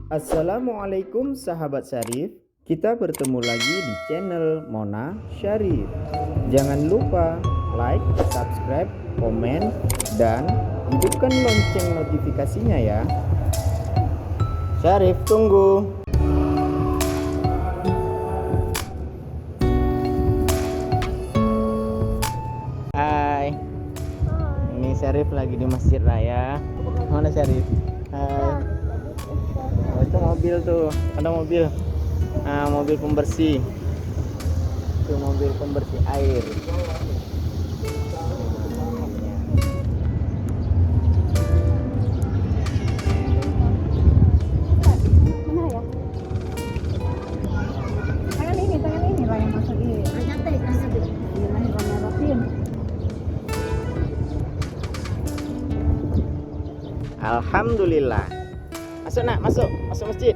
Assalamualaikum sahabat Syarif. Kita bertemu lagi di channel Mona Syarif. Jangan lupa like, subscribe, komen, dan hidupkan lonceng notifikasinya ya. Syarif tunggu. Hai. Ini Syarif lagi di Masjid Raya. Mana Syarif? Hai. Oh, itu mobil tuh, ada mobil. Nah, mobil pembersih. Itu mobil pembersih air. Tangan ini lah yang masuk ini. Bismillahirrahmanirrahim. Alhamdulillah. Masuk nak, masuk masjid.